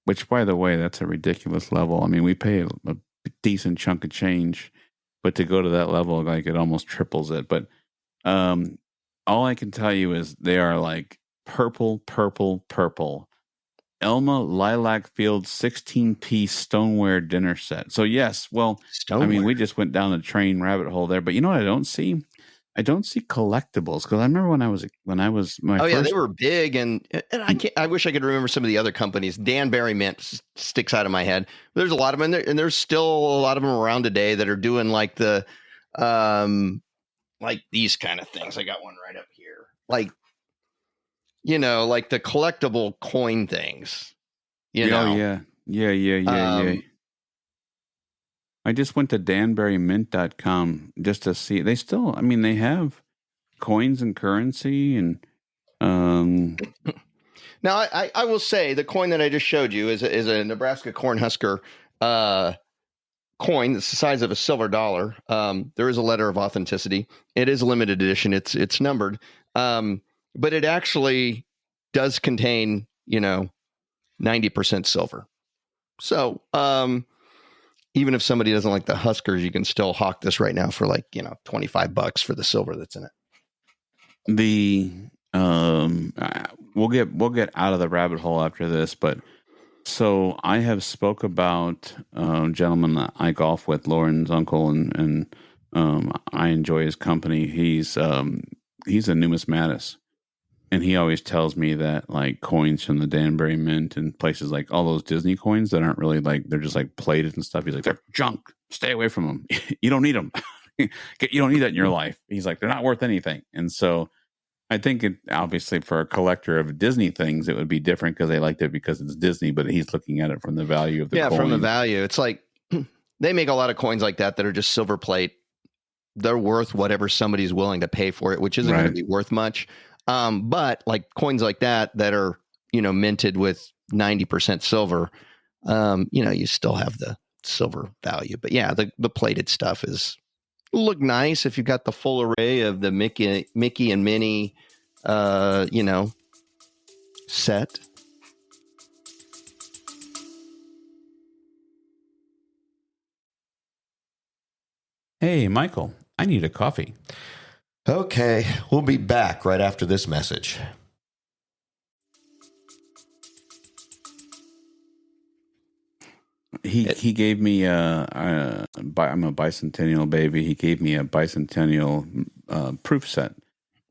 which, by the way, that's a ridiculous level. I mean, we pay a decent chunk of change, but to go to that level, like it almost triples it. But all I can tell you is they are like purple. Elma Lilac Field 16-piece stoneware dinner set. So yes, well, stoneware. I mean, we just went down the train rabbit hole there. But you know what I don't see? I don't see collectibles, because I remember when I was yeah, they were big, and I wish I could remember some of the other companies. Danbury Mint sticks out of my head. But there's a lot of them, and there's still a lot of them around today that are doing like the like these kind of things. I got one right up here, like like the collectible coin things. Yeah. I just went to danburymint.com just to see. They still, I mean, they have coins and currency. And now I will say the coin that I just showed you is a Nebraska Cornhusker coin that's the size of a silver dollar. There is a letter of authenticity. It is a limited edition. It's numbered, but it actually does contain 90% silver. So even if somebody doesn't like the Huskers, you can still hawk this right now for like, $25 for the silver that's in it. We'll get out of the rabbit hole after this, but so I have spoke about a gentleman that I golf with, Lauren's uncle, and I enjoy his company. He's a numismatist. And he always tells me that like coins from the Danbury Mint and places like all those Disney coins that aren't really like, they're just like plated and stuff. He's like, they're junk. Stay away from them. You don't need them. You don't need that in your life. He's like, they're not worth anything. And so I think obviously for a collector of Disney things, it would be different because they liked it because it's Disney, but he's looking at it from the value of the coin. Yeah, from the value. It's like they make a lot of coins like that are just silver plate. They're worth whatever somebody's willing to pay for it, which isn't going to be worth much. But like coins like that are, minted with 90% silver, you still have the silver value. But yeah, the plated stuff look nice if you've got the full array of the Mickey and Minnie, set. Hey, Michael, I need a coffee. Okay, we'll be back right after this message. He gave me I'm a bicentennial baby. He gave me a bicentennial proof set,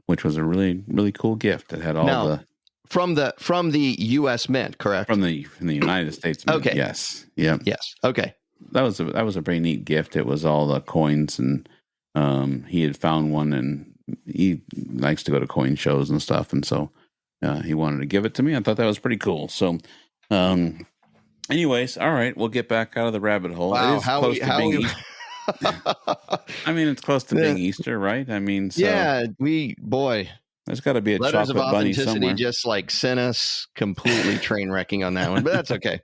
which was a really, really cool gift. It had all from the U.S. Mint, correct? From the United States Mint. Okay. Yes. Yeah. Yes. Okay. That was a pretty neat gift. It was all the coins, and he had found one, and he likes to go to coin shows and stuff, and so he wanted to give it to me. I thought that was pretty cool. So, anyways, all right, we'll get back out of the rabbit hole. Wow, it is close to being I mean, it's close to being Easter, right? I mean, so yeah, there's got to be a letters chocolate of bunny authenticity somewhere. just like sent us completely train wrecking on that one, but that's okay.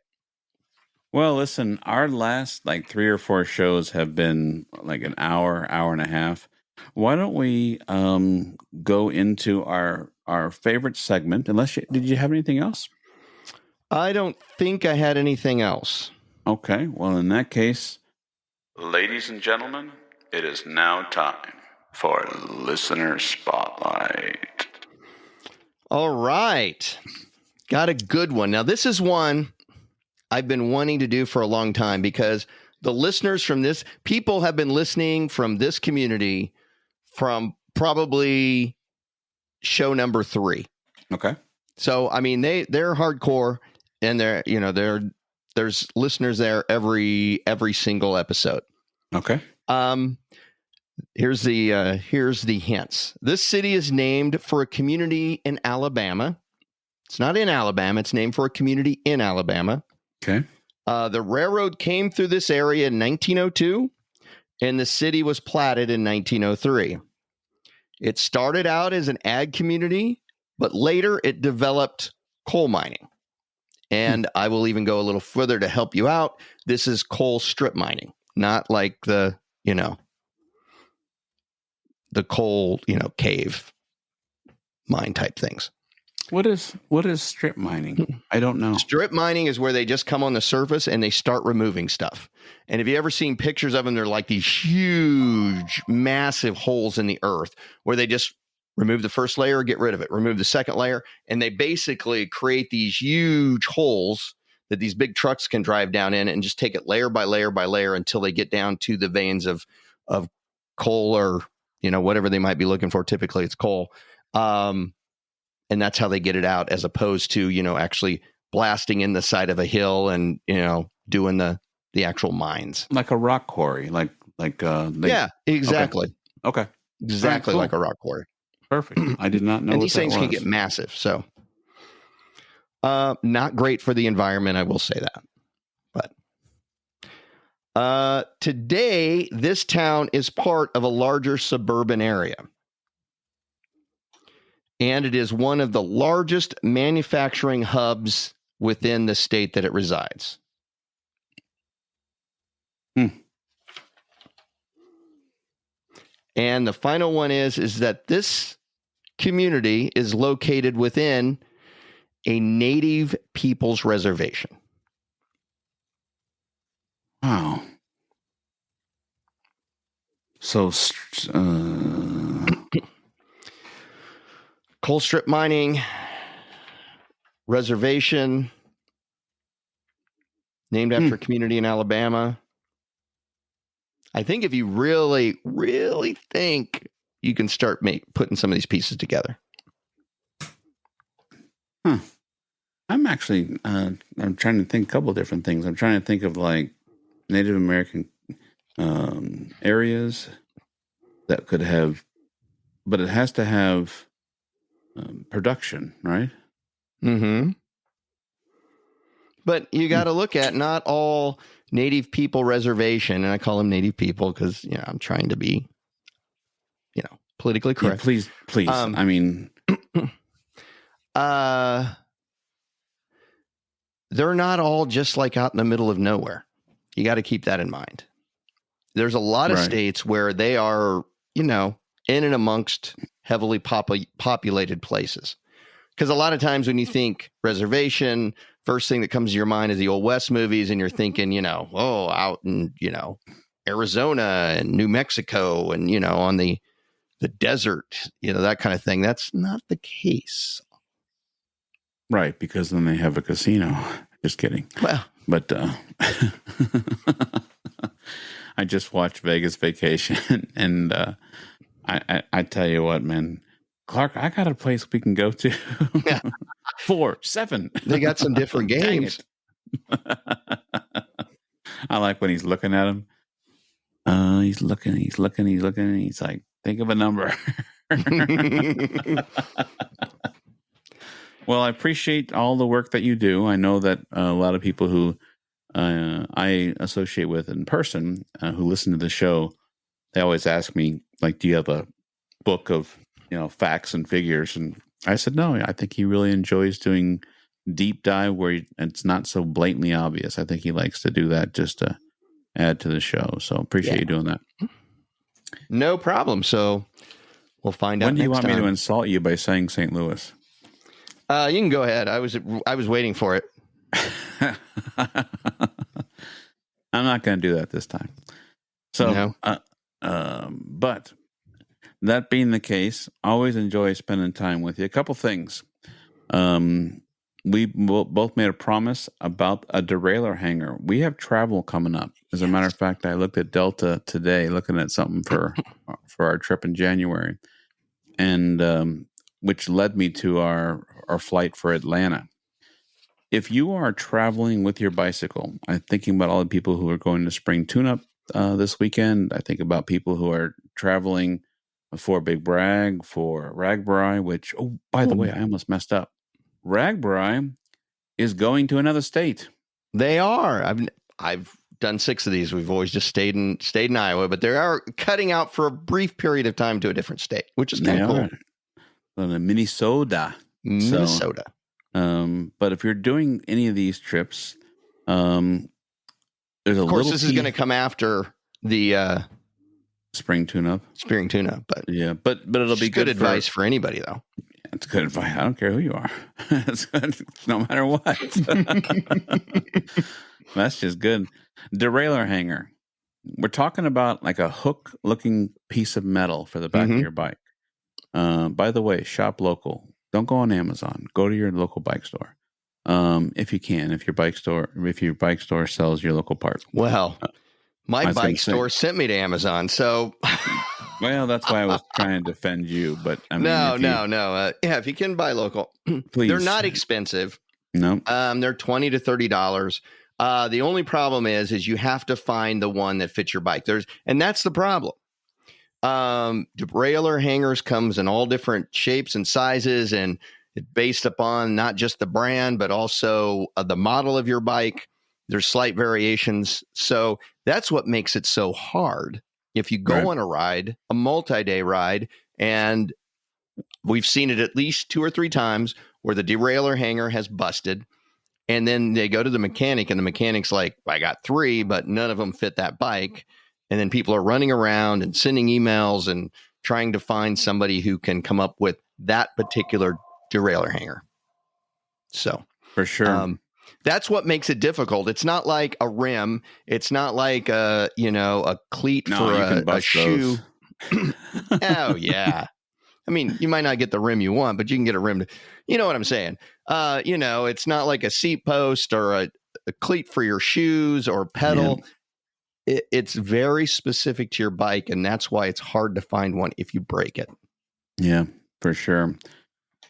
Well, listen, our last like 3 or 4 shows have been like an hour and a half. Why don't we go into our favorite segment? Did you have anything else? I don't think I had anything else. Okay, well, in that case, ladies and gentlemen, it is now time for Listener Spotlight. All right. Got a good one. Now, this is one I've been wanting to do for a long time because the listeners from this, people have been listening from this community from probably show number 3. Okay. So, I mean, they're hardcore, and there's listeners there every single episode. Okay. Here's the hints. This city is named for a community in Alabama. It's not in Alabama. It's named for a community in Alabama. Okay. The railroad came through this area in 1902, and the city was platted in 1903. It started out as an ag community, but later it developed coal mining. And I will even go a little further to help you out. This is coal strip mining, not like the coal, cave mine type things. What is strip mining? I don't know. Strip mining is where they just come on the surface and they start removing stuff. And have you ever seen pictures of them? They're like these huge, massive holes in the earth where they just remove the first layer, get rid of it, remove the second layer. And they basically create these huge holes that these big trucks can drive down in and just take it layer by layer by layer until they get down to the veins of coal or, whatever they might be looking for. Typically it's coal. And that's how they get it out, as opposed to, actually blasting in the side of a hill and, doing the actual mines. Like a rock quarry, yeah, exactly. Okay. Exactly. Cool. Like a rock quarry. Perfect. I did not know. And these things can get massive. So not great for the environment. I will say that. But today, this town is part of a larger suburban area. And it is one of the largest manufacturing hubs within the state that it resides. And the final one is that this community is located within a Native Peoples reservation. Wow. So, coal strip mining, reservation, named after a community in Alabama. I think if you really, really think, you can start putting some of these pieces together. Huh. I'm actually, I'm trying to think a couple of different things. I'm trying to think of like Native American areas that could have, but it has to have production, right? Mm-hmm. But you got to look at not all Native people reservation, and I call them Native people because I'm trying to be, politically correct. Yeah, please. I mean, they're not all just like out in the middle of nowhere. You got to keep that in mind. There's a lot of states where they are, in and amongst heavily populated places. Because a lot of times when you think reservation, first thing that comes to your mind is the Old West movies, and you're thinking, out in, Arizona and New Mexico and, on the desert, that kind of thing. That's not the case. Right, because then they have a casino. Just kidding. Well, but I just watched Vegas Vacation, and I tell you what, man, Clark, I got a place we can go to. 4, 7. They got some different games. I like when he's looking at him. He's looking. He's like, think of a number. Well, I appreciate all the work that you do. I know that a lot of people who I associate with in person who listen to the show, they always ask me, like, do you have a book of, facts and figures? And I said, no, I think he really enjoys doing deep dive where it's not so blatantly obvious. I think he likes to do that just to add to the show. So appreciate you doing that. No problem. So we'll find out. When do you next want time. me to insult you by saying St. Louis? You can go ahead. I was waiting for it. I'm not going to do that this time. So, but that being the case, always enjoy spending time with you. A couple things. We both made a promise about a derailleur hanger. We have travel coming up. As a matter of fact, I looked at Delta today, looking at something for our trip in January, and which led me to our flight for Atlanta. If you are traveling with your bicycle, I'm thinking about all the people who are going to spring tune-up this weekend. I think about people who are traveling for Big Brag, for Ragbri, which, oh, by the way, I almost messed up. Ragbri is going to another state. They are. I've done 6 of these. We've always just stayed in Iowa, but they are cutting out for a brief period of time to a different state, which is kind of cool. Minnesota. Minnesota. But if you're doing any of these trips, there's a of course, this is going to come after the spring tune-up. But yeah, but it'll be good advice for anybody, though. It's good advice. I don't care who you are. It's good, no matter what. That's just good. Derailleur hanger. We're talking about like a hook-looking piece of metal for the back of your bike. By the way, shop local. Don't go on Amazon. Go to your local bike store. If you can, if your bike store sells your local parts. Well, my bike store sent me to Amazon, so. Well, that's why I was trying to defend you, but I mean, no. If you can buy local, please. They're not expensive. No, they're $20 to $30. The only problem is you have to find the one that fits your bike. And that's the problem. Derailleur hangers comes in all different shapes and sizes, and it's based upon not just the brand, but also the model of your bike. There's slight variations. So that's what makes it so hard. If you go on a ride, a multi-day ride, and we've seen it at least 2 or 3 times where the derailleur hanger has busted, and then they go to the mechanic, and the mechanic's like, I got 3, but none of them fit that bike. And then people are running around and sending emails and trying to find somebody who can come up with that particular derailleur hanger. So for sure. That's what makes it difficult. It's not like a rim. It's not like a cleat for a shoe. Oh yeah. I mean, you might not get the rim you want, but you can get a rim. You know what I'm saying? It's not like a seat post or a cleat for your shoes or pedal. Yeah. It's very specific to your bike, and that's why it's hard to find one if you break it. Yeah, for sure.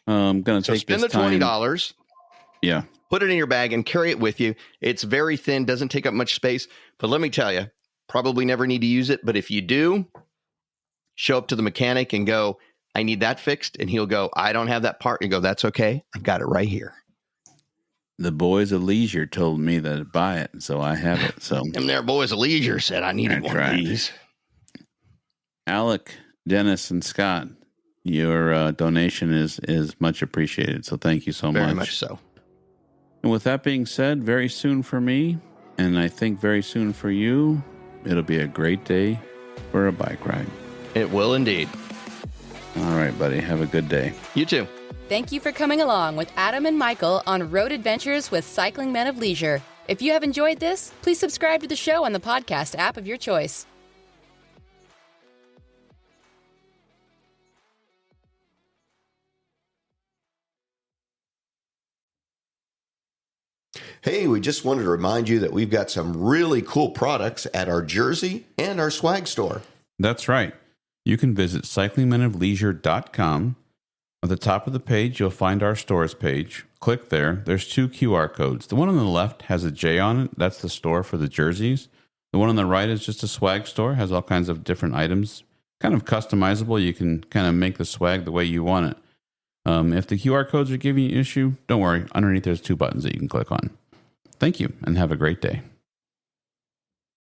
I'm going to take spend the $20. Yeah. Put it in your bag and carry it with you. It's very thin, doesn't take up much space. But let me tell you, probably never need to use it. But if you do, show up to the mechanic and go, I need that fixed. And he'll go, I don't have that part. And you go, that's okay. I've got it right here. The boys of leisure told me to buy it, so I have it. So them there boys of leisure said I needed one of these. Alec, Dennis, and Scott, your donation is much appreciated. So thank you so much. Very much so. And with that being said, very soon for me, and I think very soon for you, it'll be a great day for a bike ride. It will indeed. All right, buddy. Have a good day. You too. Thank you for coming along with Adam and Michael on Road Adventures with Cycling Men of Leisure. If you have enjoyed this, please subscribe to the show on the podcast app of your choice. Hey, we just wanted to remind you that we've got some really cool products at our jersey and our swag store. That's right. You can visit cyclingmenofleisure.com. At the top of the page, you'll find our stores page. Click there. There's 2 QR codes. The one on the left has a J on it. That's the store for the jerseys. The one on the right is just a swag store. Has all kinds of different items. Kind of customizable. You can kind of make the swag the way you want it. If the QR codes are giving you an issue, don't worry. Underneath, there's 2 buttons that you can click on. Thank you, and have a great day.